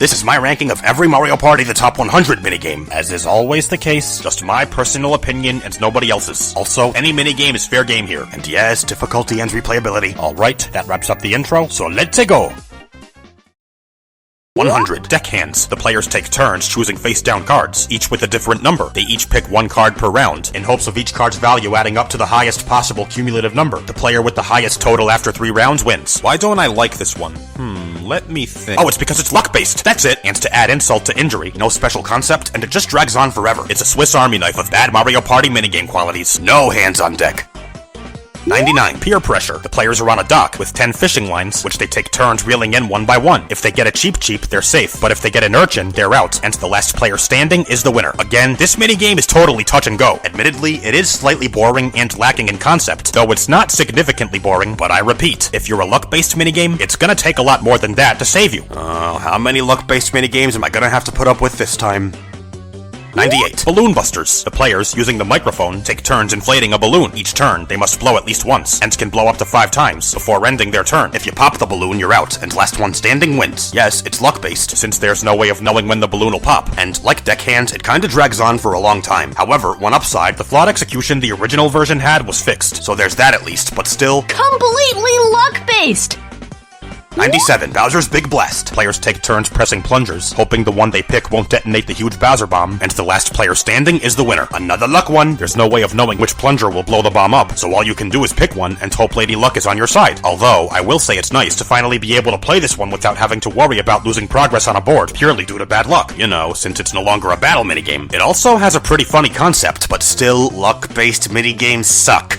This is my ranking of every Mario Party the Top 100 minigame. As is always the case, just my personal opinion and nobody else's. Also, any minigame is fair game here. And yes, difficulty and replayability. Alright, that wraps up the intro, so let's go! 100. Deckhands. The players take turns choosing face-down cards, each with a different number. They each pick one card per round, in hopes of each card's value adding up to the highest possible cumulative number. The player with the highest total after 3 rounds wins. Why don't I like this one? Let me think. Oh, it's because it's luck-based. That's it. And to add insult to injury, no special concept, and it just drags on forever. It's a Swiss Army knife of bad Mario Party minigame qualities. No hands on deck. 99. Peer pressure. The players are on a dock with 10 fishing lines, which they take turns reeling in one by one. If they get a cheap, they're safe, but if they get an urchin, they're out, and the last player standing is the winner. Again, this minigame is totally touch and go. Admittedly, it is slightly boring and lacking in concept, though it's not significantly boring, but I repeat, if you're a luck-based minigame, it's gonna take a lot more than that to save you. How many luck-based minigames am I gonna have to put up with this time? 98. Balloon busters. The players, using the microphone, take turns inflating a balloon. Each turn, they must blow at least once, and can blow up to 5 times before ending their turn. If you pop the balloon, you're out, and last one standing wins. Yes, it's luck-based, since there's no way of knowing when the balloon will pop, and like Deckhands, it kinda drags on for a long time. However, one upside, the flawed execution the original version had was fixed, so there's that at least, but still... completely luck-based! 97. Bowser's Big Blast. Players take turns pressing plungers, hoping the one they pick won't detonate the huge Bowser bomb, and the last player standing is the winner. Another luck one. There's no way of knowing which plunger will blow the bomb up, so all you can do is pick one and hope Lady Luck is on your side. Although, I will say it's nice to finally be able to play this one without having to worry about losing progress on a board purely due to bad luck. You know, since it's no longer a battle minigame. It also has a pretty funny concept, but still, luck-based minigames suck.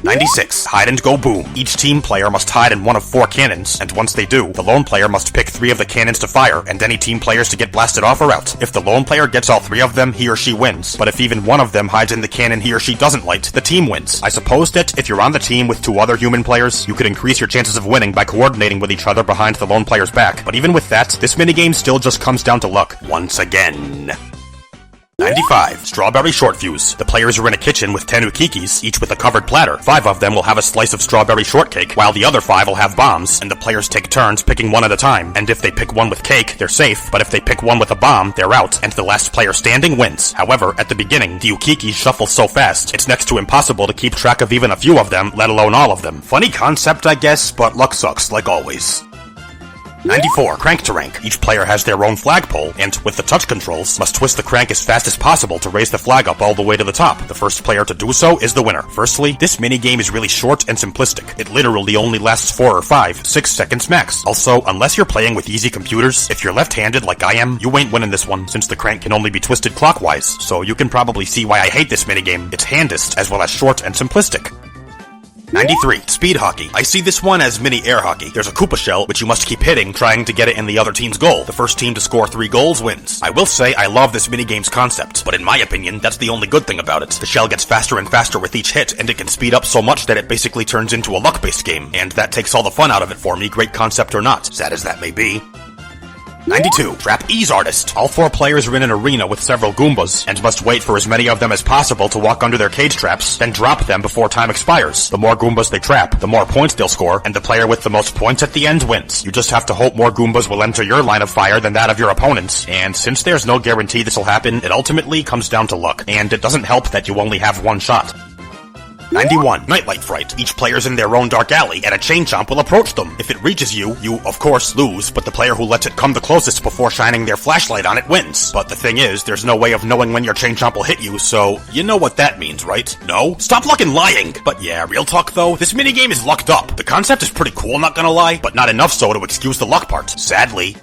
96. Hide and go boom. Each team player must hide in one of 4 cannons, and once they do, the lone player must pick 3 of the cannons to fire, and any team players to get blasted off or out. If the lone player gets all 3 of them, he or she wins, but if even one of them hides in the cannon he or she doesn't light, the team wins. I suppose that if you're on the team with 2 other human players, you could increase your chances of winning by coordinating with each other behind the lone player's back, but even with that, this minigame still just comes down to luck. Once again. 95. Strawberry Short Fuse. The players are in a kitchen with 10 ukikis, each with a covered platter. 5 of them will have a slice of strawberry shortcake, while the other 5 will have bombs, and the players take turns picking one at a time. And if they pick one with cake, they're safe, but if they pick one with a bomb, they're out, and the last player standing wins. However, at the beginning, the ukikis shuffle so fast, it's next to impossible to keep track of even a few of them, let alone all of them. Funny concept, I guess, but luck sucks, like always. 94. Crank to rank. Each player has their own flagpole, and, with the touch controls, must twist the crank as fast as possible to raise the flag up all the way to the top. The first player to do so is the winner. Firstly, this minigame is really short and simplistic. It literally only lasts 4 or 5, 6 seconds max. Also, unless you're playing with easy computers, if you're left-handed like I am, you ain't winning this one, since the crank can only be twisted clockwise. So you can probably see why I hate this minigame. It's handist, as well as short and simplistic. 93. Speed hockey. I see this one as mini air hockey. There's a Koopa shell, which you must keep hitting, trying to get it in the other team's goal. The first team to score 3 goals wins. I will say I love this minigame's concept, but in my opinion, that's the only good thing about it. The shell gets faster and faster with each hit, and it can speed up so much that it basically turns into a luck-based game, and that takes all the fun out of it for me, great concept or not, sad as that may be. 92. Trapeze Artist. All 4 players are in an arena with several Goombas, and must wait for as many of them as possible to walk under their cage traps, then drop them before time expires. The more Goombas they trap, the more points they'll score, and the player with the most points at the end wins. You just have to hope more Goombas will enter your line of fire than that of your opponents, and since there's no guarantee this'll happen, it ultimately comes down to luck, and it doesn't help that you only have 1 shot. 91. Nightlight Fright. Each player's in their own dark alley, and a chain chomp will approach them. If it reaches you, you, of course, lose, but the player who lets it come the closest before shining their flashlight on it wins. But the thing is, there's no way of knowing when your chain chomp will hit you, so you know what that means, right? No? Stop fucking lying! But yeah, real talk though, this minigame is lucked up. The concept is pretty cool, not gonna lie, but not enough so to excuse the luck part, sadly.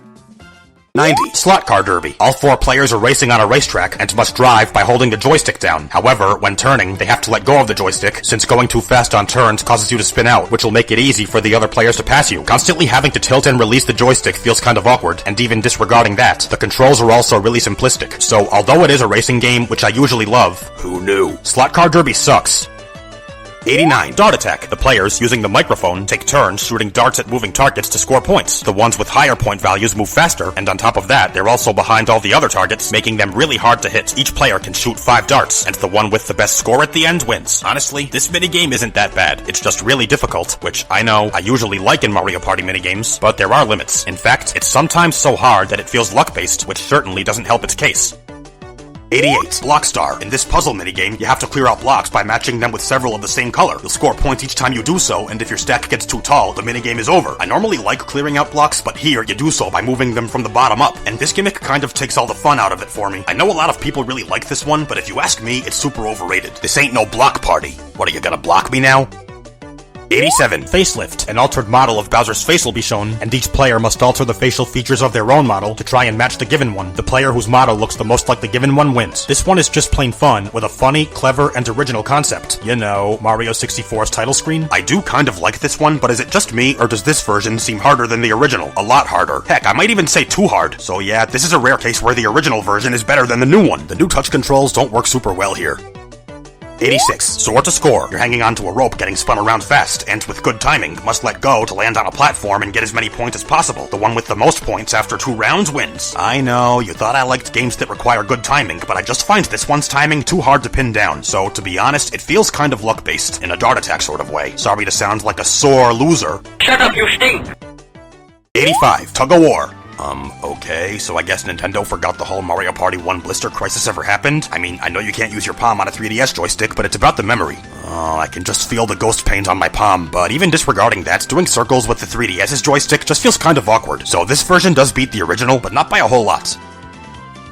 90. Slot Car Derby. All 4 players are racing on a racetrack and must drive by holding the joystick down. However, when turning, they have to let go of the joystick, since going too fast on turns causes you to spin out, which will make it easy for the other players to pass you. Constantly having to tilt and release the joystick feels kind of awkward, and even disregarding that, the controls are also really simplistic. So, although it is a racing game, which I usually love, who knew? Slot Car Derby sucks. 89. Dart attack. The players, using the microphone, take turns shooting darts at moving targets to score points. The ones with higher point values move faster, and on top of that, they're also behind all the other targets, making them really hard to hit. Each player can shoot 5 darts, and the one with the best score at the end wins. Honestly, this minigame isn't that bad. It's just really difficult, which I know I usually like in Mario Party minigames, but there are limits. In fact, it's sometimes so hard that it feels luck-based, which certainly doesn't help its case. 88. Block Star. In this puzzle minigame, you have to clear out blocks by matching them with several of the same color. You'll score points each time you do so, and if your stack gets too tall, the minigame is over. I normally like clearing out blocks, but here you do so by moving them from the bottom up, and this gimmick kind of takes all the fun out of it for me. I know a lot of people really like this one, but if you ask me, it's super overrated. This ain't no block party. What, are you gonna block me now? 87. Facelift. An altered model of Bowser's face will be shown, and each player must alter the facial features of their own model to try and match the given one. The player whose model looks the most like the given one wins. This one is just plain fun, with a funny, clever, and original concept. You know, Mario 64's title screen? I do kind of like this one, but is it just me, or does this version seem harder than the original? A lot harder. Heck, I might even say too hard. So yeah, this is a rare case where the original version is better than the new one. The new touch controls don't work super well here. 86. Soar to score. You're hanging onto a rope getting spun around fast, and with good timing, must let go to land on a platform and get as many points as possible. The one with the most points after 2 rounds wins. I know, you thought I liked games that require good timing, but I just find this one's timing too hard to pin down, so to be honest, it feels kind of luck-based, in a dart attack sort of way. Sorry to sound like a sore loser. Shut up, you stink! 85. Tug of War. Okay, so I guess Nintendo forgot the whole Mario Party 1 blister crisis ever happened? I mean, I know you can't use your palm on a 3DS joystick, but it's about the memory. Oh, I can just feel the ghost paint on my palm, but even disregarding that, doing circles with the 3DS's joystick just feels kind of awkward. So this version does beat the original, but not by a whole lot.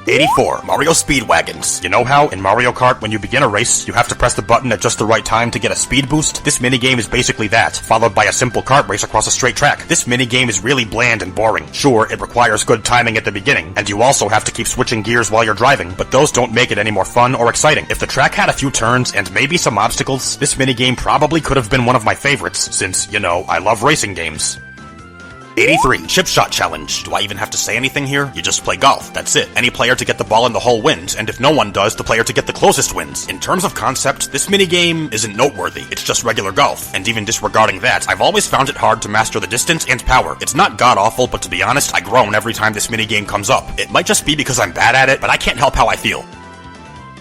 84. Mario Speedwagons. You know how, in Mario Kart, when you begin a race, you have to press the button at just the right time to get a speed boost? This minigame is basically that, followed by a simple kart race across a straight track. This minigame is really bland and boring. Sure, it requires good timing at the beginning, and you also have to keep switching gears while you're driving, but those don't make it any more fun or exciting. If the track had a few turns and maybe some obstacles, this minigame probably could have been one of my favorites, since, you know, I love racing games. 83. Chip Shot Challenge. Do I even have to say anything here? You just play golf, that's it. Any player to get the ball in the hole wins, and if no one does, the player to get the closest wins. In terms of concept, this minigame isn't noteworthy. It's just regular golf, and even disregarding that, I've always found it hard to master the distance and power. It's not god-awful, but to be honest, I groan every time this minigame comes up. It might just be because I'm bad at it, but I can't help how I feel.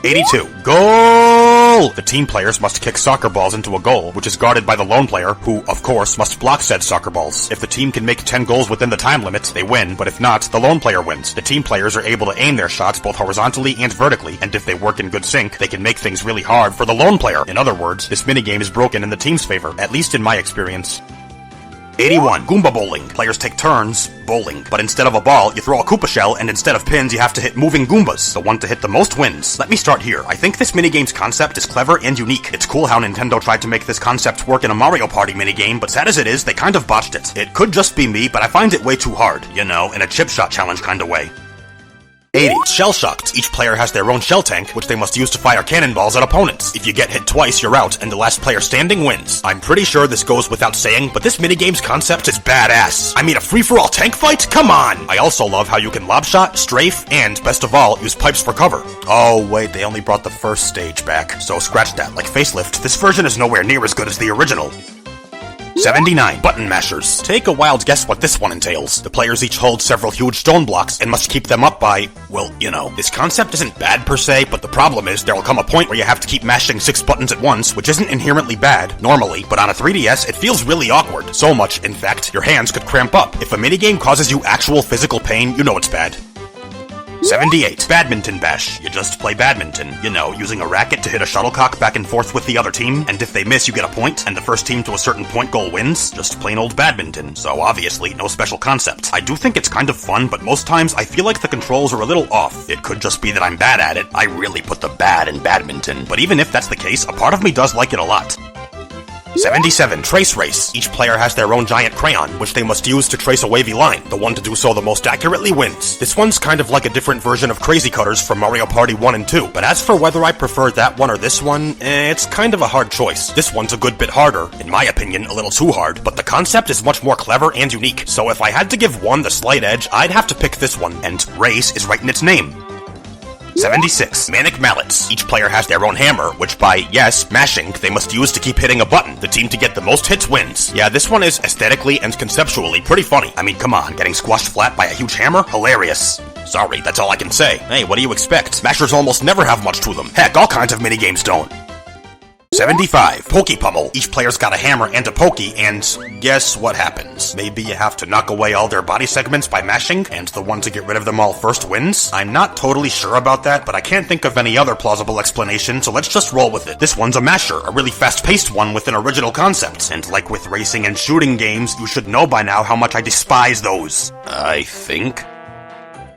82. Goal! The team players must kick soccer balls into a goal, which is guarded by the lone player, who, of course, must block said soccer balls. If the team can make 10 goals within the time limit, they win, but if not, the lone player wins. The team players are able to aim their shots both horizontally and vertically, and if they work in good sync, they can make things really hard for the lone player. In other words, this minigame is broken in the team's favor, at least in my experience. 81. Goomba Bowling. Players take turns bowling, but instead of a ball, you throw a Koopa shell, and instead of pins, you have to hit moving Goombas. The one to hit the most wins. Let me start here. I think this minigame's concept is clever and unique. It's cool how Nintendo tried to make this concept work in a Mario Party minigame, but sad as it is, they kind of botched it. It could just be me, but I find it way too hard. You know, in a chip shot challenge kind of way. 80. Shell Shocked. Each player has their own shell tank, which they must use to fire cannonballs at opponents. If you get hit twice, you're out, and the last player standing wins. I'm pretty sure this goes without saying, but this minigame's concept is badass. I mean, a free-for-all tank fight? Come on! I also love how you can lob shot, strafe, and, best of all, use pipes for cover. Oh, wait, they only brought the first stage back, so scratch that. Like Facelift, this version is nowhere near as good as the original. 79. Button Mashers. Take a wild guess what this one entails. The players each hold several huge stone blocks and must keep them up by, well, you know. This concept isn't bad per se, but the problem is there will come a point where you have to keep mashing 6 buttons at once, which isn't inherently bad, normally, but on a 3DS, it feels really awkward. So much, in fact, your hands could cramp up. If a minigame causes you actual physical pain, you know it's bad. 78. Badminton Bash. You just play badminton, you know, using a racket to hit a shuttlecock back and forth with the other team, and if they miss you get a point, and the first team to a certain point goal wins. Just plain old badminton, so obviously no special concept. I do think it's kind of fun, but most times I feel like the controls are a little off. It could just be that I'm bad at it. I really put the bad in badminton, but even if that's the case, a part of me does like it a lot. 77. Trace Race. Each player has their own giant crayon, which they must use to trace a wavy line. The one to do so the most accurately wins. This one's kind of like a different version of Crazy Cutters from Mario Party 1 and 2, but as for whether I prefer that one or this one, it's kind of a hard choice. This one's a good bit harder, in my opinion a little too hard, but the concept is much more clever and unique, so if I had to give one the slight edge, I'd have to pick this one, and race is right in its name. 76. Manic Mallets. Each player has their own hammer, which by, yes, mashing, they must use to keep hitting a button. The team to get the most hits wins. Yeah, this one is aesthetically and conceptually pretty funny. I mean, come on, getting squashed flat by a huge hammer? Hilarious. Sorry, that's all I can say. Hey, what do you expect? Mashers almost never have much to them. Heck, all kinds of minigames don't. 75. Pokey Pummel. Each player's got a hammer and a pokey, and guess what happens? Maybe you have to knock away all their body segments by mashing, and the one to get rid of them all first wins? I'm not totally sure about that, but I can't think of any other plausible explanation, so let's just roll with it. This one's a masher, a really fast-paced one with an original concept, and like with racing and shooting games, you should know by now how much I despise those. I think.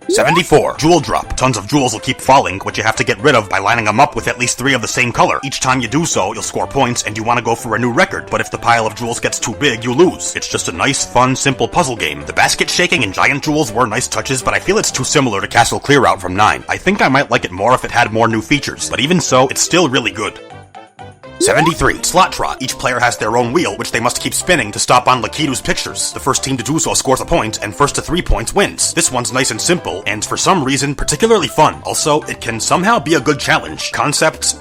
74. Jewel Drop. Tons of jewels will keep falling, which you have to get rid of by lining them up with at least 3 of the same color. Each time you do so, you'll score points, and you want to go for a new record, but if the pile of jewels gets too big, you lose. It's just a nice, fun, simple puzzle game. The basket shaking and giant jewels were nice touches, but I feel it's too similar to Castle Clear Out from 9. I think I might like it more if it had more new features, but even so, it's still really good. 73. Slot Trot. Each player has their own wheel, which they must keep spinning to stop on Lakitu's pictures. The first team to do so scores a point, and first to 3 points wins. This one's nice and simple, and for some reason, particularly fun. Also, it can somehow be a good challenge. Concept,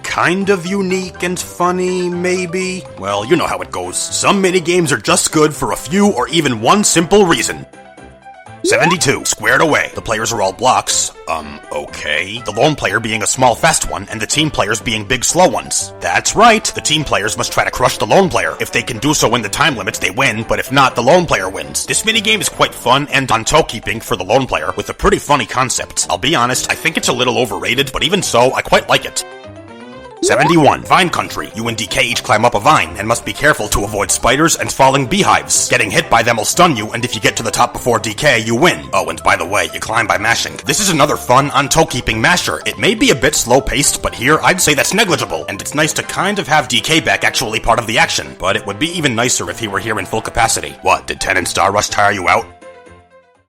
kind of unique and funny, maybe? Well, you know how it goes. Some minigames are just good for a few or even one simple reason. 72. Squared Away. The players are all blocks. Okay. The lone player being a small fast one, and the team players being big slow ones. That's right. The team players must try to crush the lone player. If they can do so in the time limits, they win, but if not, the lone player wins. This minigame is quite fun and on toe keeping for the lone player, with a pretty funny concept. I'll be honest, I think it's a little overrated, but even so, I quite like it. 71. Vine Country. You and DK each climb up a vine, and must be careful to avoid spiders and falling beehives. Getting hit by them will stun you, and if you get to the top before DK, you win. Oh, and by the way, you climb by mashing. This is another fun, on-toe-keeping masher. It may be a bit slow-paced, but here, I'd say that's negligible, and it's nice to kind of have DK back actually part of the action. But it would be even nicer if he were here in full capacity. What, did 10 and Star Rush tire you out?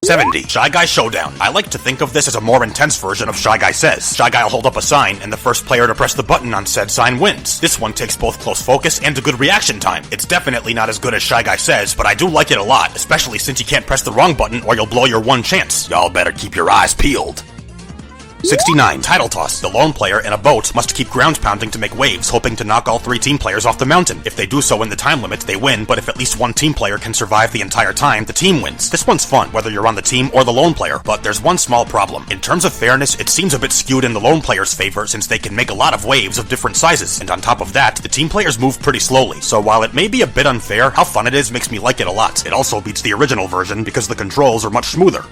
70. Shy Guy Showdown. I like to think of this as a more intense version of Shy Guy Says. Shy Guy will hold up a sign, and the first player to press the button on said sign wins. This one takes both close focus and a good reaction time. It's definitely not as good as Shy Guy Says, but I do like it a lot, especially since you can't press the wrong button or you'll blow your one chance. Y'all better keep your eyes peeled. 69. Tidal Toss. The lone player in a boat must keep ground pounding to make waves, hoping to knock all 3 team players off the mountain. If they do so in the time limit, they win, but if at least one team player can survive the entire time, the team wins. This one's fun, whether you're on the team or the lone player, but there's one small problem. In terms of fairness, it seems a bit skewed in the lone player's favor since they can make a lot of waves of different sizes, and on top of that, the team players move pretty slowly, so while it may be a bit unfair, how fun it is makes me like it a lot. It also beats the original version because the controls are much smoother.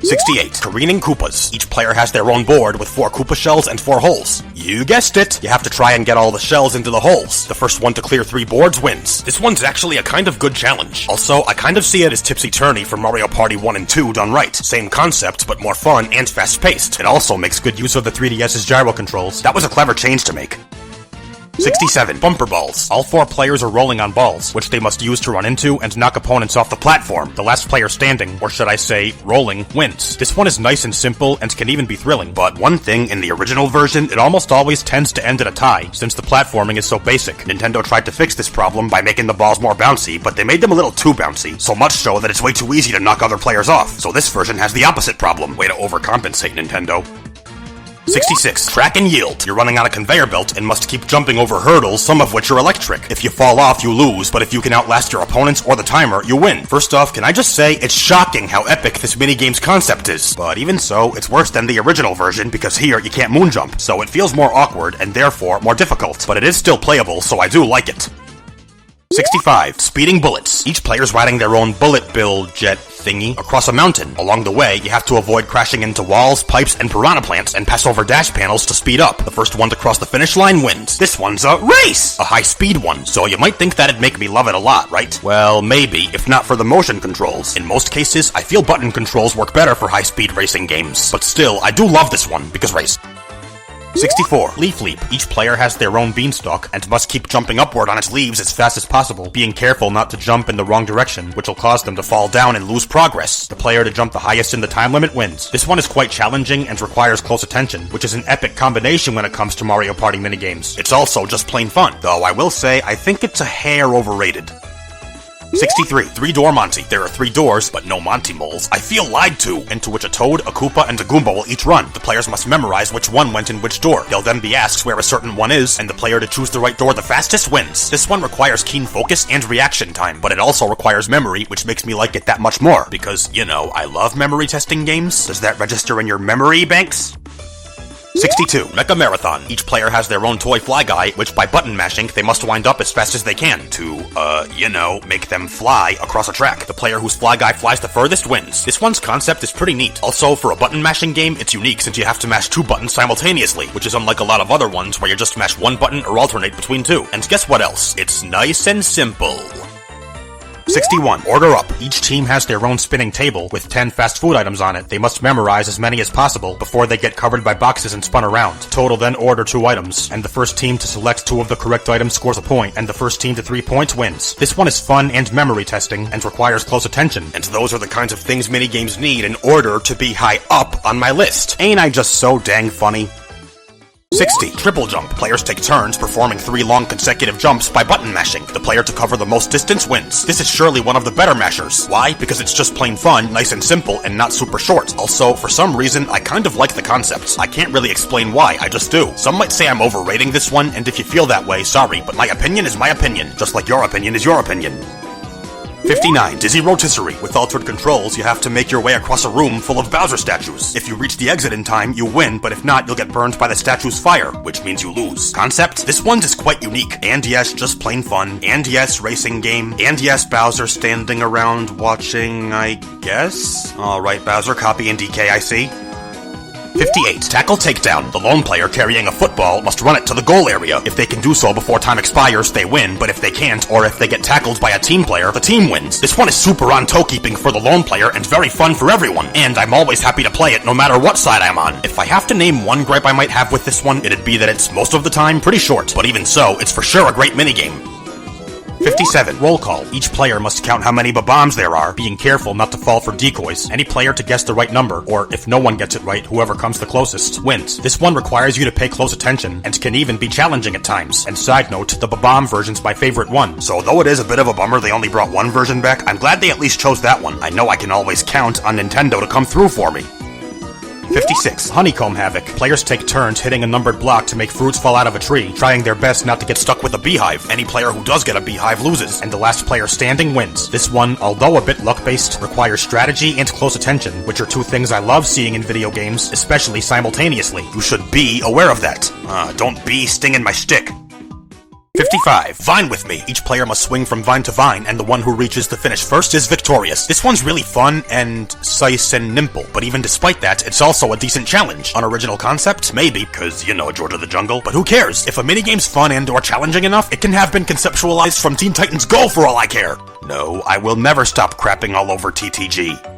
68. Careening Koopas. Each player has their own board with 4 Koopa shells and 4 holes. You guessed it! You have to try and get all the shells into the holes. The first one to clear 3 boards wins. This one's actually a kind of good challenge. Also, I kind of see it as Tipsy Tourney from Mario Party 1 and 2 done right. Same concept, but more fun and fast-paced. It also makes good use of the 3DS's gyro controls. That was a clever change to make. 67. Bumper Balls. All 4 players are rolling on balls, which they must use to run into and knock opponents off the platform. The last player standing, or should I say, rolling, wins. This one is nice and simple and can even be thrilling, but one thing, in the original version, it almost always tends to end in a tie, since the platforming is so basic. Nintendo tried to fix this problem by making the balls more bouncy, but they made them a little too bouncy, so much so that it's way too easy to knock other players off. So this version has the opposite problem. Way to overcompensate, Nintendo. 66. Track and Yield. You're running on a conveyor belt and must keep jumping over hurdles, some of which are electric. If you fall off, you lose, but if you can outlast your opponents or the timer, you win. First off, can I just say, it's shocking how epic this minigame's concept is. But even so, it's worse than the original version, because here you can't moonjump, so it feels more awkward and therefore more difficult. But it is still playable, so I do like it. 65. Speeding Bullets. Each player's riding their own bullet bill jet thingy across a mountain. Along the way, you have to avoid crashing into walls, pipes, and piranha plants, and pass over dash panels to speed up. The first one to cross the finish line wins. This one's a race! A high-speed one, so you might think that'd make me love it a lot, right? Well, maybe, if not for the motion controls. In most cases, I feel button controls work better for high-speed racing games. But still, I do love this one, because race. 64. Leaf Leap. Each player has their own beanstalk and must keep jumping upward on its leaves as fast as possible, being careful not to jump in the wrong direction, which will cause them to fall down and lose progress. The player to jump the highest in the time limit wins. This one is quite challenging and requires close attention, which is an epic combination when it comes to Mario Party minigames. It's also just plain fun, though I will say I think it's a hair overrated. 63. 3-door Monty. There are 3 doors, but no Monty moles. I feel lied to, into which a Toad, a Koopa, and a Goomba will each run. The players must memorize which one went in which door. They'll then be asked where a certain one is, and the player to choose the right door the fastest wins. This one requires keen focus and reaction time, but it also requires memory, which makes me like it that much more, because, you know, I love memory testing games. Does that register in your memory banks? 62. Mecha Marathon. Each player has their own toy fly guy, which by button mashing, they must wind up as fast as they can to, make them fly across a track. The player whose fly guy flies the furthest wins. This one's concept is pretty neat. Also, for a button mashing game, it's unique since you have to mash 2 buttons simultaneously, which is unlike a lot of other ones where you just mash 1 button or alternate between 2. And guess what else? It's nice and simple. 61. Order up. Each team has their own spinning table with 10 fast food items on it. They must memorize as many as possible before they get covered by boxes and spun around. Total then order 2 items, and the first team to select 2 of the correct items scores a point, and the first team to 3 points wins. This one is fun and memory testing, and requires close attention. And those are the kinds of things minigames need in order to be high up on my list. Ain't I just so dang funny? 60. Triple jump. Players take turns performing 3 long consecutive jumps by button mashing. The player to cover the most distance wins. This is surely one of the better mashers. Why? Because it's just plain fun, nice and simple, and not super short. Also, for some reason, I kind of like the concepts. I can't really explain why, I just do. Some might say I'm overrating this one, and if you feel that way, sorry, but my opinion is my opinion, just like your opinion is your opinion. 59. Dizzy Rotisserie. With altered controls, you have to make your way across a room full of Bowser statues. If you reach the exit in time, you win, but if not, you'll get burned by the statue's fire, which means you lose. Concept? This one's is quite unique. And yes, just plain fun. And yes, racing game. And yes, Bowser standing around watching, I guess? Alright, Bowser, copy and DK, I see. 58. Tackle takedown. The lone player carrying a football must run it to the goal area. If they can do so before time expires, they win, but if they can't, or if they get tackled by a team player, the team wins. This one is super on toe-keeping for the lone player and very fun for everyone, and I'm always happy to play it no matter what side I'm on. If I have to name one gripe I might have with this one, it'd be that it's, most of the time, pretty short, but even so, it's for sure a great minigame. 57. Roll call. Each player must count how many bombs there are, being careful not to fall for decoys. Any player to guess the right number, or if no one gets it right, whoever comes the closest, wins. This one requires you to pay close attention, and can even be challenging at times. And side note, the bomb version's my favorite one. So though it is a bit of a bummer they only brought one version back, I'm glad they at least chose that one. I know I can always count on Nintendo to come through for me. 56. Honeycomb Havoc. Players take turns hitting a numbered block to make fruits fall out of a tree, trying their best not to get stuck with a beehive. Any player who does get a beehive loses, and the last player standing wins. This one, although a bit luck-based, requires strategy and close attention, which are 2 things I love seeing in video games, especially simultaneously. You should be aware of that. Don't be stinging my shtick. 55. Vine with me. Each player must swing from vine to vine, and the one who reaches the finish first is victorious. This one's really fun and sice and nimble, but even despite that, it's also a decent challenge. Unoriginal concept? Maybe, cause you know George of the Jungle, but who cares? If a minigame's fun and or challenging enough, it can have been conceptualized from Teen Titans Go for all I care. No, I will never stop crapping all over TTG.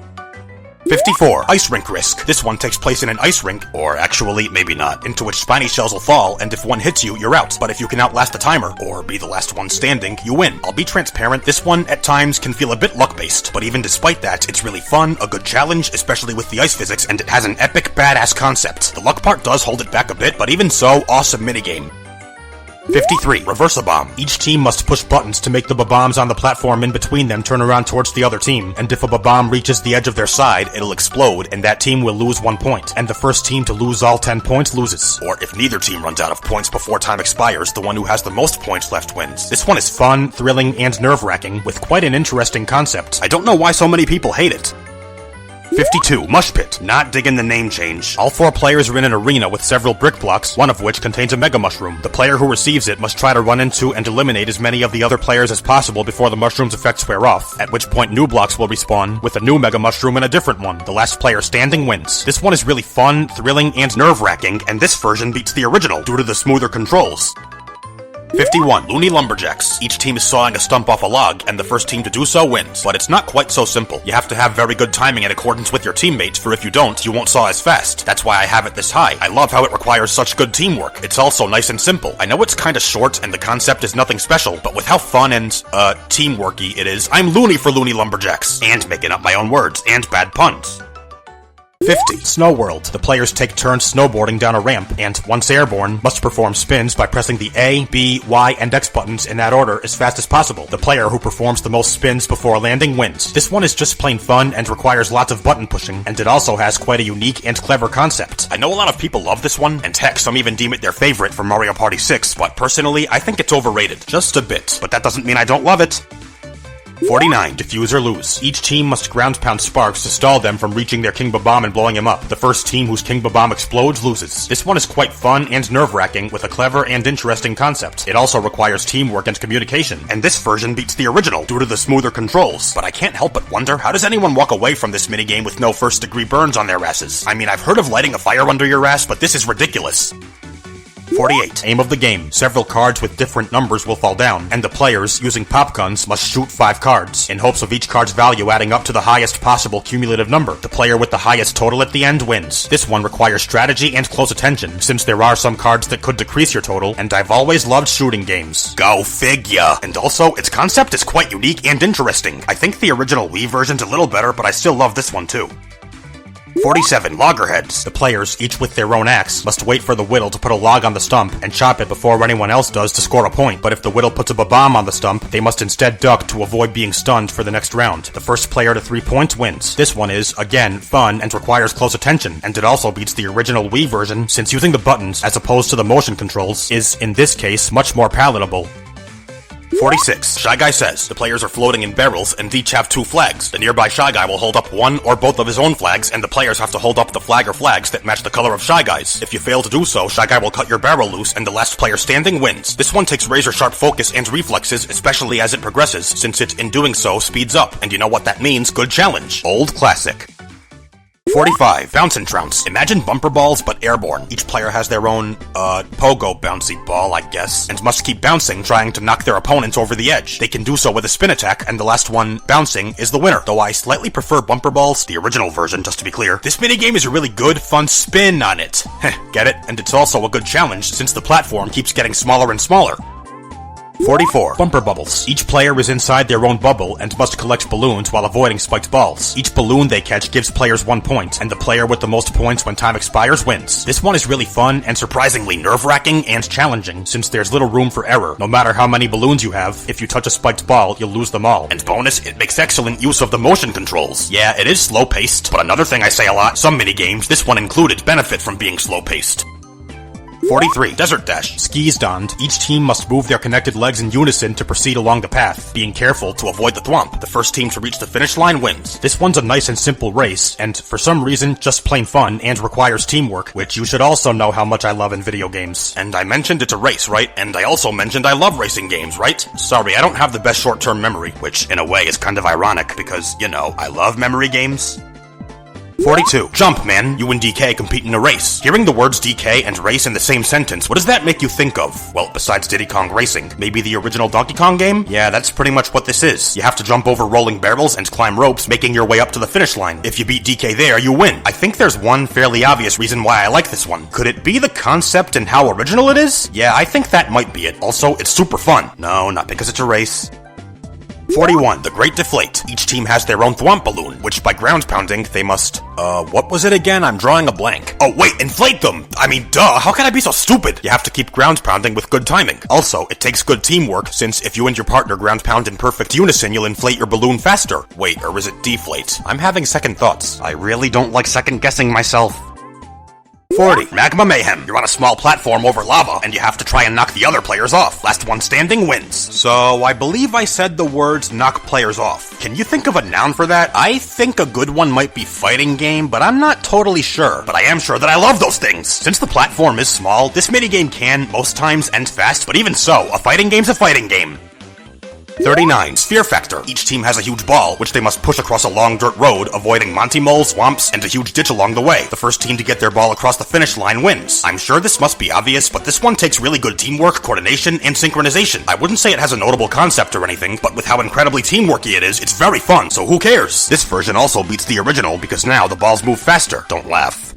54. Ice rink risk. This one takes place in an ice rink, or actually, maybe not, into which spiny shells will fall, and if one hits you, you're out. But if you can outlast the timer, or be the last one standing, you win. I'll be transparent, this one, at times, can feel a bit luck-based, but even despite that, it's really fun, a good challenge, especially with the ice physics, and it has an epic, badass concept. The luck part does hold it back a bit, but even so, awesome minigame. 53. Reverse-a-bomb. Each team must push buttons to make the bombs on the platform in between them turn around towards the other team, and if a bomb reaches the edge of their side, it'll explode, and that team will lose 1 point, and the first team to lose all 10 points loses. Or if neither team runs out of points before time expires, the one who has the most points left wins. This one is fun, thrilling, and nerve-wracking, with quite an interesting concept. I don't know why so many people hate it. 52. Mush Pit. Not digging the name change. All 4 players are in an arena with several brick blocks, one of which contains a Mega Mushroom. The player who receives it must try to run into and eliminate as many of the other players as possible before the mushroom's effects wear off, at which point new blocks will respawn, with a new Mega Mushroom and a different one. The last player standing wins. This one is really fun, thrilling, and nerve-wracking, and this version beats the original due to the smoother controls. 51. Looney Lumberjacks. Each team is sawing a stump off a log, and the first team to do so wins. But it's not quite so simple. You have to have very good timing in accordance with your teammates, for if you don't, you won't saw as fast. That's why I have it this high. I love how it requires such good teamwork. It's also nice and simple. I know it's kinda short, and the concept is nothing special, but with how fun and, teamworky it is, I'm loony for Looney Lumberjacks. And making up my own words, and bad puns. 50. Snow World. The players take turns snowboarding down a ramp, and once airborne, must perform spins by pressing the A, B, Y, and X buttons in that order as fast as possible. The player who performs the most spins before landing wins. This one is just plain fun and requires lots of button pushing, and it also has quite a unique and clever concept. I know a lot of people love this one, and heck, some even deem it their favorite from Mario Party 6, but personally, I think it's overrated. Just a bit, but that doesn't mean I don't love it. 49. Defuse or lose. Each team must ground pound sparks to stall them from reaching their King Bomb and blowing him up. The first team whose King Bomb explodes loses. This one is quite fun and nerve-wracking with a clever and interesting concept. It also requires teamwork and communication, and this version beats the original due to the smoother controls. But I can't help but wonder, how does anyone walk away from this minigame with no first-degree burns on their asses? I mean, I've heard of lighting a fire under your ass, but this is ridiculous. 48. Aim of the game. Several cards with different numbers will fall down, and the players, using pop guns, must shoot 5 cards, in hopes of each card's value adding up to the highest possible cumulative number. The player with the highest total at the end wins. This one requires strategy and close attention, since there are some cards that could decrease your total, and I've always loved shooting games. Go figure! And also, its concept is quite unique and interesting. I think the original Wii version's a little better, but I still love this one too. 47. Loggerheads. The players, each with their own axe, must wait for the whittle to put a log on the stump and chop it before anyone else does to score a point. But if the whittle puts a bomb on the stump, they must instead duck to avoid being stunned for the next round. The first player to 3 points wins. This one is, again, fun and requires close attention, and it also beats the original Wii version, since using the buttons, as opposed to the motion controls, is, in this case, much more palatable. 46. Shy Guy says, the players are floating in barrels and each have 2 flags. The nearby Shy Guy will hold up one or both of his own flags, and the players have to hold up the flag or flags that match the color of Shy Guy's. If you fail to do so, Shy Guy will cut your barrel loose and the last player standing wins. This one takes razor-sharp focus and reflexes, especially as it progresses, since it, in doing so, speeds up. And you know what that means, good challenge. Old classic. 45. Bounce and Trounce. Imagine bumper balls, but airborne. Each player has their own, pogo bouncy ball, I guess, and must keep bouncing, trying to knock their opponents over the edge. They can do so with a spin attack, and the last one, bouncing, is the winner. Though I slightly prefer bumper balls, the original version, just to be clear. This minigame is a really good, fun spin on it. Get it? And it's also a good challenge, since the platform keeps getting smaller and smaller. 44. Bumper bubbles. Each player is inside their own bubble and must collect balloons while avoiding spiked balls. Each balloon they catch gives players 1 point, and the player with the most points when time expires wins. This one is really fun and surprisingly nerve-wracking and challenging, since there's little room for error. No matter how many balloons you have, if you touch a spiked ball, you'll lose them all. And bonus, it makes excellent use of the motion controls. Yeah, it is slow-paced, but another thing I say a lot, some minigames, this one included, benefit from being slow-paced. 43. Desert Dash. Skis donned, each team must move their connected legs in unison to proceed along the path, being careful to avoid the thwomp. The first team to reach the finish line wins. This one's a nice and simple race, and for some reason, just plain fun and requires teamwork, which you should also know how much I love in video games. And I mentioned it's a race, right? And I also mentioned I love racing games, right? Sorry, I don't have the best short-term memory, which in a way is kind of ironic, because, you know, I love memory games. 42. Jump, man. You and DK compete in a race. Hearing the words DK and race in the same sentence, what does that make you think of? Well, besides Diddy Kong Racing, maybe the original Donkey Kong game? Yeah, that's pretty much what this is. You have to jump over rolling barrels and climb ropes, making your way up to the finish line. If you beat DK there, you win. I think there's one fairly obvious reason why I like this one. Could it be the concept and how original it is? Yeah, I think that might be it. Also, it's super fun. No, not because it's a race. 41. The Great Deflate. Each team has their own thwomp balloon, which by ground pounding, they must, what was it again? I'm drawing a blank. Oh wait, inflate them! I mean, duh, how can I be so stupid? You have to keep ground pounding with good timing. Also, it takes good teamwork, since if you and your partner ground pound in perfect unison, you'll inflate your balloon faster. Wait, or is it deflate? I'm having second thoughts. I really don't like second guessing myself. 40. Magma Mayhem. You're on a small platform over lava, and you have to try and knock the other players off. Last one standing wins. So, I believe I said the words knock players off. Can you think of a noun for that? I think a good one might be fighting game, but I'm not totally sure. But I am sure that I love those things. Since the platform is small, this minigame can, most times, end fast, but even so, a fighting game's a fighting game. 39. Sphere Factor. Each team has a huge ball, which they must push across a long dirt road, avoiding Monty moles, swamps, and a huge ditch along the way. The first team to get their ball across the finish line wins. I'm sure this must be obvious, but this one takes really good teamwork, coordination, and synchronization. I wouldn't say it has a notable concept or anything, but with how incredibly teamworky it is, it's very fun, so who cares? This version also beats the original, because now the balls move faster. Don't laugh.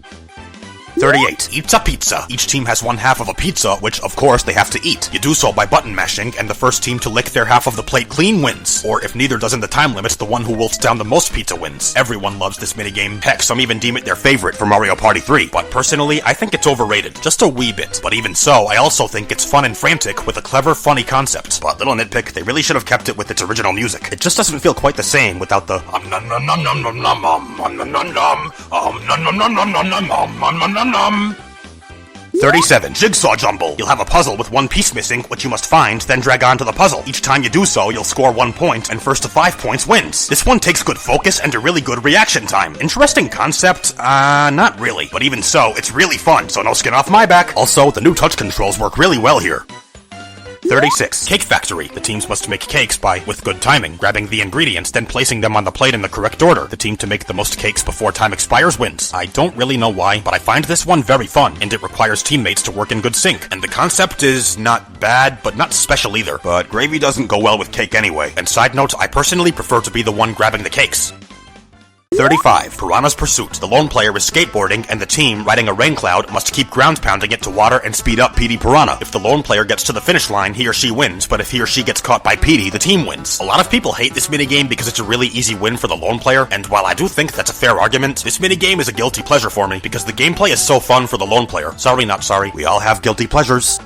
38. Eats a pizza. Each team has one half of a pizza, which, of course, they have to eat. You do so by button mashing, and the first team to lick their half of the plate clean wins. Or if neither does in the time limits, the one who wolfs down the most pizza wins. Everyone loves this minigame. Heck, some even deem it their favorite for Mario Party 3. But personally, I think it's overrated. Just a wee bit. But even so, I also think it's fun and frantic with a clever, funny concept. But little nitpick, they really should have kept it with its original music. It just doesn't feel quite the same without the 37. Jigsaw Jumble. You'll have a puzzle with one piece missing, which you must find, then drag onto the puzzle. Each time you do so, you'll score 1 point, and first to 5 points wins. This one takes good focus and a really good reaction time. Interesting concept? Not really. But even so, it's really fun, so no skin off my back. Also, the new touch controls work really well here. 36. Cake Factory. The teams must make cakes by, with good timing, grabbing the ingredients, then placing them on the plate in the correct order. The team to make the most cakes before time expires wins. I don't really know why, but I find this one very fun, and it requires teammates to work in good sync. And the concept is not bad, but not special either. But gravy doesn't go well with cake anyway. And side note, I personally prefer to be the one grabbing the cakes. 35. Piranha's Pursuit. The lone player is skateboarding, and the team, riding a rain cloud, must keep ground pounding it to water and speed up Petey Piranha. If the lone player gets to the finish line, he or she wins, but if he or she gets caught by Petey, the team wins. A lot of people hate this minigame because it's a really easy win for the lone player, and while I do think that's a fair argument, this minigame is a guilty pleasure for me because the gameplay is so fun for the lone player. Sorry, not sorry. We all have guilty pleasures.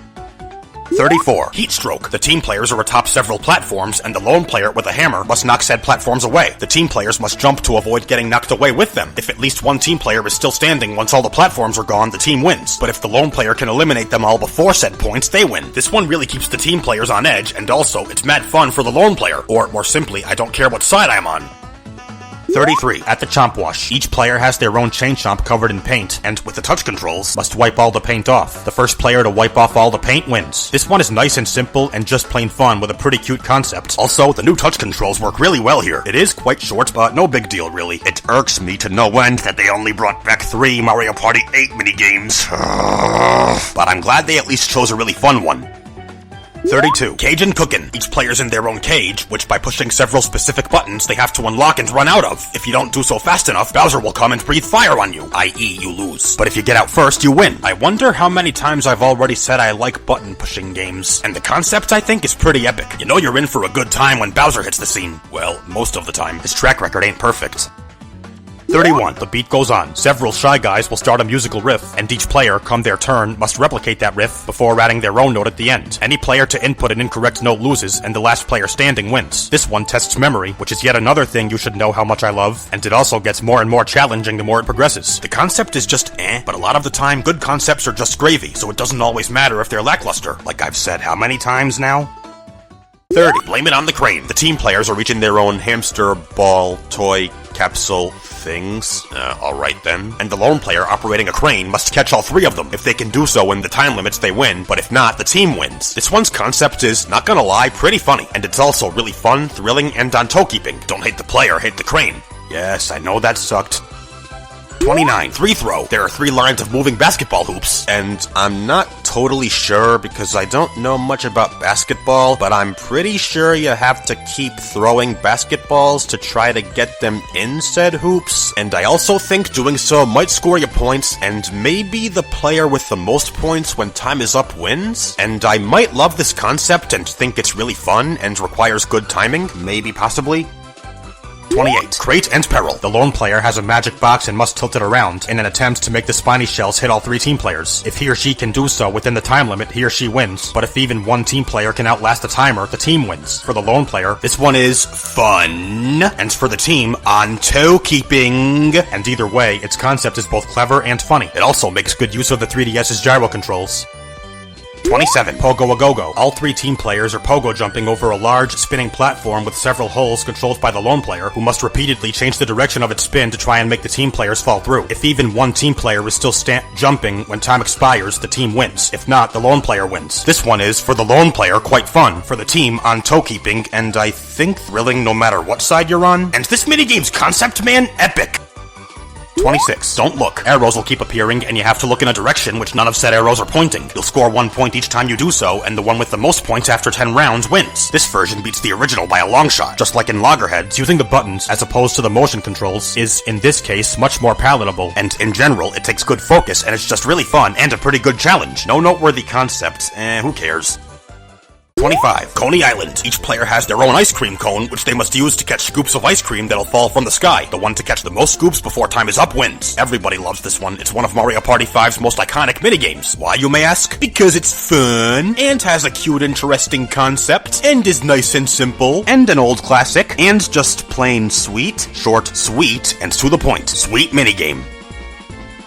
34. Heat Stroke. The team players are atop several platforms, and the lone player with a hammer must knock said platforms away. The team players must jump to avoid getting knocked away with them. If at least one team player is still standing once all the platforms are gone, the team wins. But if the lone player can eliminate them all before said points, they win. This one really keeps the team players on edge, and also, it's mad fun for the lone player. Or, more simply, I don't care what side I'm on. 33. At the Chomp Wash. Each player has their own chain chomp covered in paint, and with the touch controls, must wipe all the paint off. The first player to wipe off all the paint wins. This one is nice and simple, and just plain fun with a pretty cute concept. Also, the new touch controls work really well here. It is quite short, but no big deal really. It irks me to no end that they only brought back 3 Mario Party 8 minigames. But I'm glad they at least chose a really fun one. 32. Cajun Cookin'. Each player's in their own cage, which by pushing several specific buttons, they have to unlock and run out of. If you don't do so fast enough, Bowser will come and breathe fire on you, i.e. you lose. But if you get out first, you win. I wonder how many times I've already said I like button pushing games. And the concept, I think, is pretty epic. You know you're in for a good time when Bowser hits the scene. Well, most of the time. His track record ain't perfect. 31. The beat goes on. Several Shy Guys will start a musical riff, and each player, come their turn, must replicate that riff before adding their own note at the end. Any player to input an incorrect note loses, and the last player standing wins. This one tests memory, which is yet another thing you should know how much I love, and it also gets more and more challenging the more it progresses. The concept is just but a lot of the time, good concepts are just gravy, so it doesn't always matter if they're lackluster. Like I've said how many times now? 30. Blame it on the crane. The team players are each in their own hamster ball toy capsule things. Alright then. And the lone player operating a crane must catch all 3 of them. If they can do so in the time limits, they win, but if not, the team wins. This one's concept is, not gonna lie, pretty funny, and it's also really fun, thrilling, and on toe keeping. Don't hate the player, hate the crane. Yes, I know that sucked. 29. Free throw. There are 3 lines of moving basketball hoops, and I'm not totally sure because I don't know much about basketball, but I'm pretty sure you have to keep throwing basketballs to try to get them in said hoops, and I also think doing so might score you points, and maybe the player with the most points when time is up wins, and I might love this concept and think it's really fun and requires good timing, maybe possibly. 28. Crate and Peril. The lone player has a magic box and must tilt it around in an attempt to make the spiny shells hit all 3 team players. If he or she can do so within the time limit, he or she wins, but if even one team player can outlast the timer, the team wins. For the lone player, this one is fun, and for the team, on toe keeping. And either way, its concept is both clever and funny. It also makes good use of the 3DS's gyro controls. 27. Pogo-a-go-go. All 3 team players are pogo jumping over a large, spinning platform with several holes controlled by the lone player, who must repeatedly change the direction of its spin to try and make the team players fall through. If even one team player is still jumping when time expires, the team wins. If not, the lone player wins. This one is, for the lone player, quite fun. For the team, on toe keeping, and I think thrilling no matter what side you're on. And this minigame's concept, man, epic. 26. Don't look. Arrows will keep appearing, and you have to look in a direction which none of said arrows are pointing. You'll score 1 point each time you do so, and the one with the most points after 10 rounds wins. This version beats the original by a long shot. Just like in Loggerheads, using the buttons as opposed to the motion controls is, in this case, much more palatable, and in general, it takes good focus, and it's just really fun and a pretty good challenge. No noteworthy concepts, who cares? 25. Coney Island. Each player has their own ice cream cone, which they must use to catch scoops of ice cream that'll fall from the sky. The one to catch the most scoops before time is up wins. Everybody loves this one. It's one of Mario Party 5's most iconic minigames. Why, you may ask? Because it's fun, and has a cute, interesting concept, and is nice and simple, and an old classic, and just plain sweet, short, sweet, and to the point. Sweet minigame.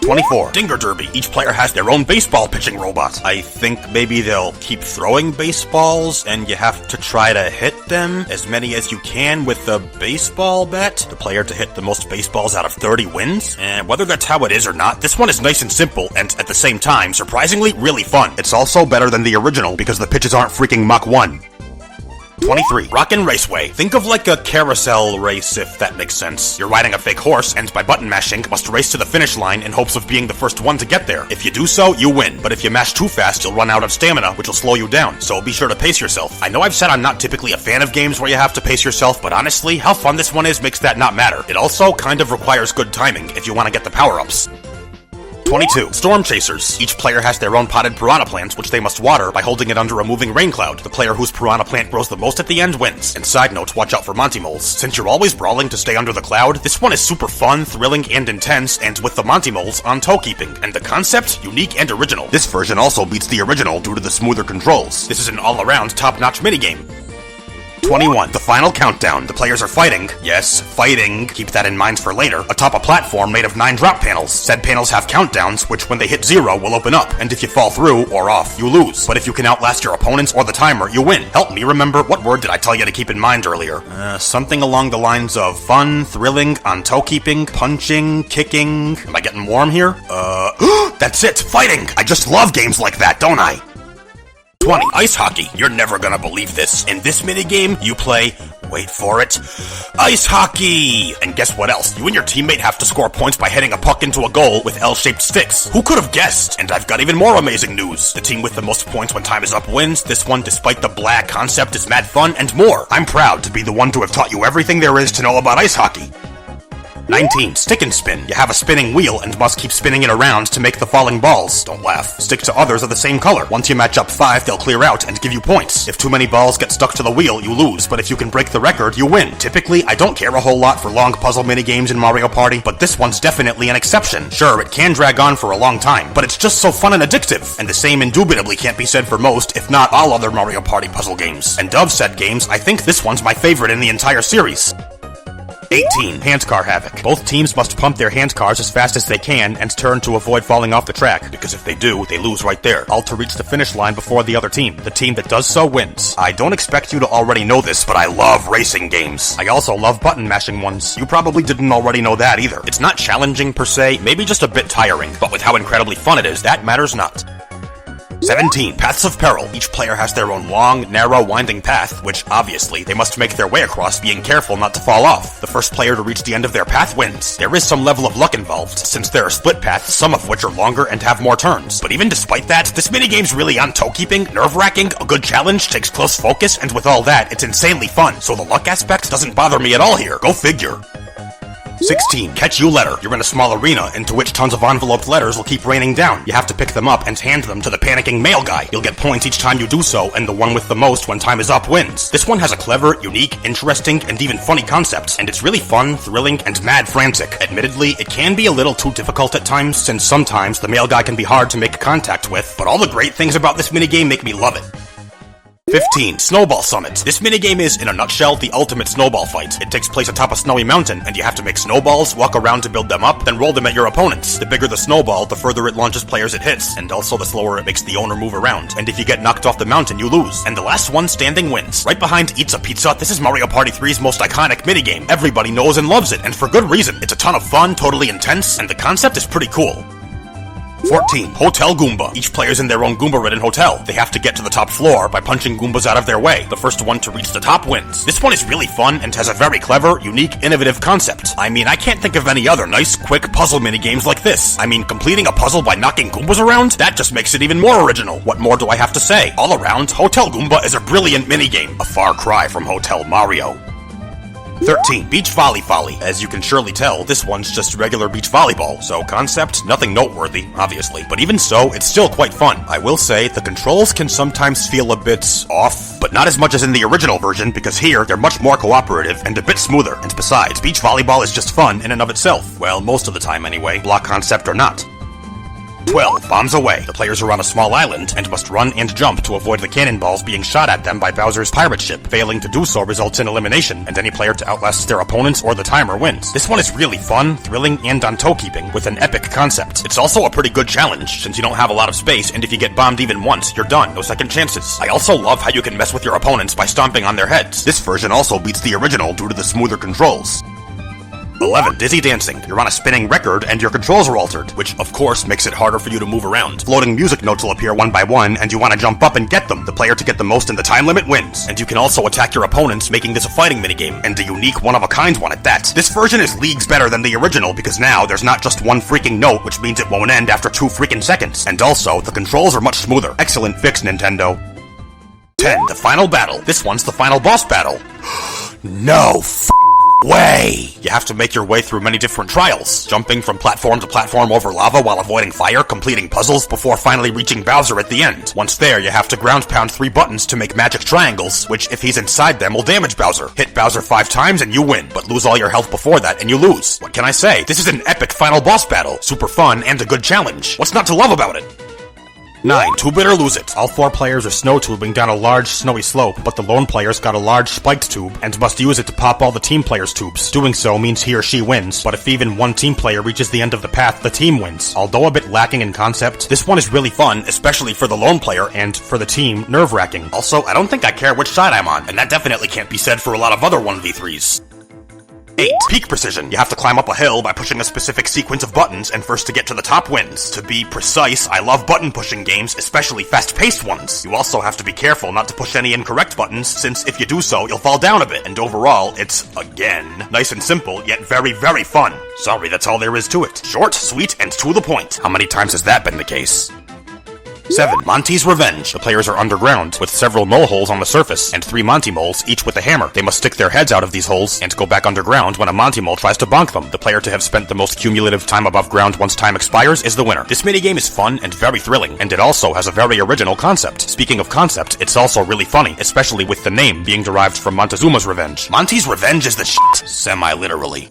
24. Dinger Derby. Each player has their own baseball pitching robot. I think maybe they'll keep throwing baseballs, and you have to try to hit them as many as you can with the baseball bat. The player to hit the most baseballs out of 30 wins. And whether that's how it is or not, this one is nice and simple, and at the same time, surprisingly, really fun. It's also better than the original because the pitches aren't freaking Mach 1. 23. Rockin' Raceway. Think of like a carousel race, if that makes sense. You're riding a fake horse, and by button mashing, must race to the finish line in hopes of being the first one to get there. If you do so, you win. But if you mash too fast, you'll run out of stamina, which will slow you down. So be sure to pace yourself. I know I've said I'm not typically a fan of games where you have to pace yourself, but honestly, how fun this one is makes that not matter. It also kind of requires good timing if you want to get the power-ups. 22. Storm Chasers. Each player has their own potted piranha plant, which they must water by holding it under a moving rain cloud. The player whose piranha plant grows the most at the end wins. And side note, watch out for Monty Moles. Since you're always brawling to stay under the cloud, this one is super fun, thrilling, and intense, and with the Monty Moles on toe keeping. And the concept, unique and original. This version also beats the original due to the smoother controls. This is an all-around top-notch minigame. 21. The final countdown. The players are fighting. Yes, fighting. Keep that in mind for later. Atop a platform made of 9 drop panels. Said panels have countdowns, which when they hit 0 will open up. And if you fall through or off, you lose. But if you can outlast your opponents or the timer, you win. Help me remember, what word did I tell you to keep in mind earlier? Something along the lines of fun, thrilling, on toe keeping, punching, kicking. Am I getting warm here? That's it. Fighting. I just love games like that, don't I? 20. Ice hockey. You're never gonna believe this. In this minigame, you play, wait for it, ice hockey! And guess what else? You and your teammate have to score points by hitting a puck into a goal with L-shaped sticks. Who could have guessed? And I've got even more amazing news. The team with the most points when time is up wins. This one, despite the blah concept, is mad fun and more. I'm proud to be the one to have taught you everything there is to know about ice hockey. 19. Stick and spin. You have a spinning wheel and must keep spinning it around to make the falling balls. Don't laugh. Stick to others of the same color. Once you match up 5, they'll clear out and give you points. If too many balls get stuck to the wheel, you lose, but if you can break the record, you win. Typically, I don't care a whole lot for long puzzle minigames in Mario Party, but this one's definitely an exception. Sure, it can drag on for a long time, but it's just so fun and addictive. And the same indubitably can't be said for most, if not all other Mario Party puzzle games. And of said games, I think this one's my favorite in the entire series. 18. Handcar Havoc. Both teams must pump their handcars as fast as they can and turn to avoid falling off the track, because if they do, they lose right there, all to reach the finish line before the other team. The team that does so wins. I don't expect you to already know this, but I love racing games. I also love button mashing ones. You probably didn't already know that either. It's not challenging per se, maybe just a bit tiring, but with how incredibly fun it is, that matters not. 17. Paths of Peril. Each player has their own long, narrow, winding path, which, obviously, they must make their way across, being careful not to fall off. The first player to reach the end of their path wins. There is some level of luck involved, since there are split paths, some of which are longer and have more turns. But even despite that, this minigame's really on toe-keeping, nerve-wracking, a good challenge, takes close focus, and with all that, it's insanely fun, so the luck aspect doesn't bother me at all here. Go figure. 16. Catch You Letter. You're in a small arena into which tons of enveloped letters will keep raining down. You have to pick them up and hand them to the panicking mail guy. You'll get points each time you do so, and the one with the most when time is up wins. This one has a clever, unique, interesting, and even funny concept, and it's really fun, thrilling, and mad frantic. Admittedly, it can be a little too difficult at times, since sometimes the mail guy can be hard to make contact with, but all the great things about this minigame make me love it. 15. Snowball Summit. This minigame is, in a nutshell, the ultimate snowball fight. It takes place atop a snowy mountain, and you have to make snowballs, walk around to build them up, then roll them at your opponents. The bigger the snowball, the further it launches players it hits, and also the slower it makes the owner move around. And if you get knocked off the mountain, you lose. And the last one standing wins. Right behind Eats a Pizza, this is Mario Party 3's most iconic minigame. Everybody knows and loves it, and for good reason. It's a ton of fun, totally intense, and the concept is pretty cool. 14. Hotel Goomba. Each player's in their own Goomba-ridden hotel. They have to get to the top floor by punching Goombas out of their way. The first one to reach the top wins. This one is really fun and has a very clever, unique, innovative concept. I mean, I can't think of any other nice, quick puzzle minigames like this. I mean, completing a puzzle by knocking Goombas around? That just makes it even more original. What more do I have to say? All around, Hotel Goomba is a brilliant minigame. A far cry from Hotel Mario. 13. Beach Volley Folly. As you can surely tell, this one's just regular beach volleyball, so concept, nothing noteworthy, obviously. But even so, it's still quite fun. I will say, the controls can sometimes feel a bit off, but not as much as in the original version, because here, they're much more cooperative and a bit smoother. And besides, beach volleyball is just fun in and of itself. Well, most of the time anyway, block concept or not. 12. Bombs Away. The players are on a small island and must run and jump to avoid the cannonballs being shot at them by Bowser's pirate ship. Failing to do so results in elimination, and any player to outlast their opponents or the timer wins. This one is really fun, thrilling, and on toe-keeping, with an epic concept. It's also a pretty good challenge, since you don't have a lot of space, and if you get bombed even once, you're done, no second chances. I also love how you can mess with your opponents by stomping on their heads. This version also beats the original due to the smoother controls. 11. Dizzy Dancing. You're on a spinning record and your controls are altered, which of course makes it harder for you to move around. Floating music notes will appear one by one and you want to jump up and get them. The player to get the most in the time limit wins. And you can also attack your opponents, making this a fighting minigame, and a unique one-of-a-kind one at that. This version is leagues better than the original because now there's not just one freaking note, which means it won't end after 2 freaking seconds. And also, the controls are much smoother. Excellent fix, Nintendo. 10. The Final Battle. This one's the final boss battle. No way! You have to make your way through many different trials, jumping from platform to platform over lava while avoiding fire, completing puzzles, before finally reaching Bowser at the end. Once there, you have to ground pound 3 buttons to make magic triangles, which, if he's inside them, will damage Bowser. Hit Bowser 5 times and you win, but lose all your health before that and you lose. What can I say? This is an epic final boss battle. Super fun and a good challenge. What's not to love about it? 9. Tube It or Lose It. All 4 players are snow tubing down a large snowy slope, but the lone player's got a large spiked tube and must use it to pop all the team players' tubes. Doing so means he or she wins, but if even one team player reaches the end of the path, the team wins. Although a bit lacking in concept, this one is really fun, especially for the lone player, and for the team, nerve-wracking. Also, I don't think I care which side I'm on, and that definitely can't be said for a lot of other 1v3s. 8. Peak Precision. You have to climb up a hill by pushing a specific sequence of buttons, and first to get to the top wins. To be precise, I love button pushing games, especially fast-paced ones. You also have to be careful not to push any incorrect buttons, since if you do so, you'll fall down a bit. And overall, it's, again, nice and simple, yet very, very fun. Sorry, that's all there is to it. Short, sweet, and to the point. How many times has that been the case? 7. Monty's Revenge. The players are underground, with several mole holes on the surface, and 3 Monty moles, each with a hammer. They must stick their heads out of these holes, and go back underground when a Monty mole tries to bonk them. The player to have spent the most cumulative time above ground once time expires is the winner. This minigame is fun and very thrilling, and it also has a very original concept. Speaking of concept, it's also really funny, especially with the name being derived from Montezuma's Revenge. Monty's Revenge is the shit, semi-literally.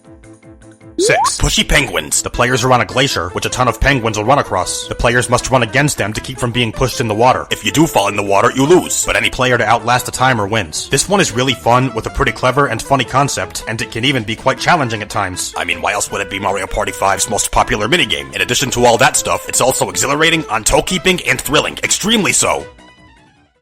6. Pushy Penguins. The players are on a glacier, which a ton of penguins will run across. The players must run against them to keep from being pushed in the water. If you do fall in the water, you lose, but any player to outlast a timer wins. This one is really fun, with a pretty clever and funny concept, and it can even be quite challenging at times. I mean, why else would it be Mario Party 5's most popular minigame? In addition to all that stuff, it's also exhilarating, on toe-keeping, and thrilling. Extremely so.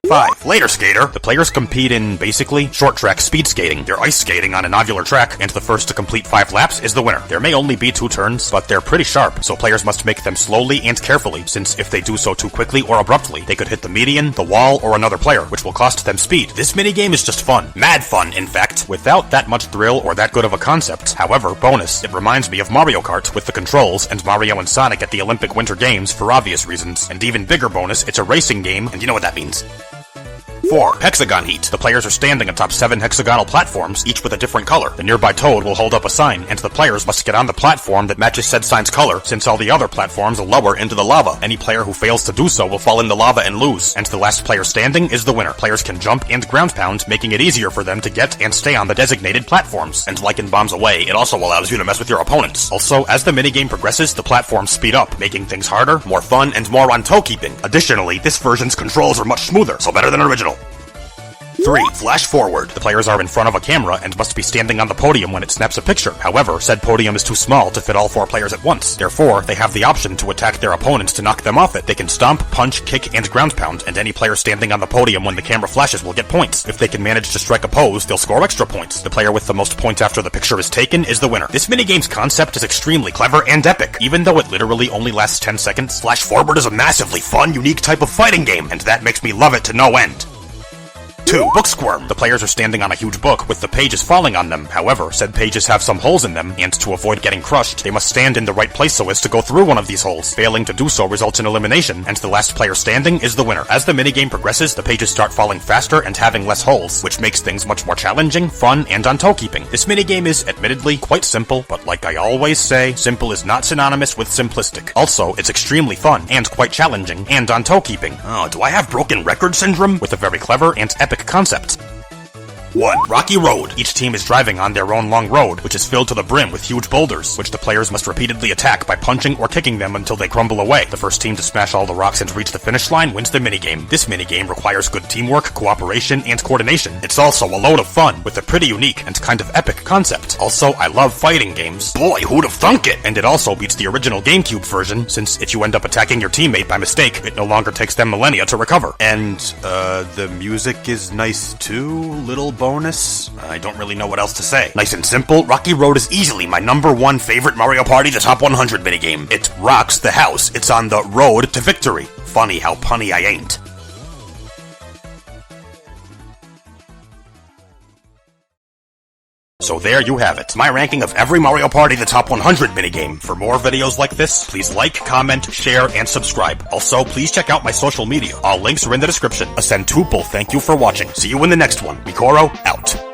5. Later Skater. The players compete in, basically, short track speed skating. They're ice skating on an ovular track, and the first to complete 5 laps is the winner. There may only be 2 turns, but they're pretty sharp, so players must make them slowly and carefully, since if they do so too quickly or abruptly, they could hit the median, the wall, or another player, which will cost them speed. This minigame is just fun. Mad fun, in fact, without that much thrill or that good of a concept. However, bonus, it reminds me of Mario Kart with the controls, and Mario and Sonic at the Olympic Winter Games for obvious reasons. And even bigger bonus, it's a racing game, and you know what that means. 4. Hexagon Heat. The players are standing atop 7 hexagonal platforms, each with a different color. The nearby toad will hold up a sign, and the players must get on the platform that matches said sign's color, since all the other platforms will lower into the lava. Any player who fails to do so will fall in the lava and lose, and the last player standing is the winner. Players can jump and ground pound, making it easier for them to get and stay on the designated platforms. And like in Bombs Away, it also allows you to mess with your opponents. Also, as the minigame progresses, the platforms speed up, making things harder, more fun, and more on toe-keeping. Additionally, this version's controls are much smoother, so better than original. 3. Flash forward. The players are in front of a camera and must be standing on the podium when it snaps a picture. However, said podium is too small to fit all 4 players at once. Therefore, they have the option to attack their opponents to knock them off it. They can stomp, punch, kick, and ground pound, and any player standing on the podium when the camera flashes will get points. If they can manage to strike a pose, they'll score extra points. The player with the most points after the picture is taken is the winner. This minigame's concept is extremely clever and epic. Even though it literally only lasts 10 seconds, Flash Forward is a massively fun, unique type of fighting game, and that makes me love it to no end. 2. Book Squirm. The players are standing on a huge book with the pages falling on them. However, said pages have some holes in them, and to avoid getting crushed, they must stand in the right place so as to go through one of these holes. Failing to do so results in elimination, and the last player standing is the winner. As the minigame progresses, the pages start falling faster and having less holes, which makes things much more challenging, fun, and on toe-keeping. This minigame is admittedly quite simple, but like I always say, simple is not synonymous with simplistic. Also, it's extremely fun, and quite challenging, and on toe-keeping. Oh, do I have broken record syndrome? With a very clever and epic concept. 1. Rocky Road. Each team is driving on their own long road, which is filled to the brim with huge boulders, which the players must repeatedly attack by punching or kicking them until they crumble away. The first team to smash all the rocks and reach the finish line wins the minigame. This minigame requires good teamwork, cooperation, and coordination. It's also a load of fun, with a pretty unique and kind of epic concept. Also, I love fighting games. Boy, who'd have thunk it? And it also beats the original GameCube version, since if you end up attacking your teammate by mistake, it no longer takes them millennia to recover. And, the music is nice too, little bonus. I don't really know what else to say. Nice and simple, Rocky Road is easily my #1 favorite Mario Party The Top 100 minigame. It rocks the house. It's on the road to victory. Funny how punny I ain't. So there you have it, my ranking of every Mario Party The Top 100 minigame. For more videos like this, please like, comment, share, and subscribe. Also, please check out my social media. All links are in the description. A centuple thank you for watching. See you in the next one. Mikoro, out.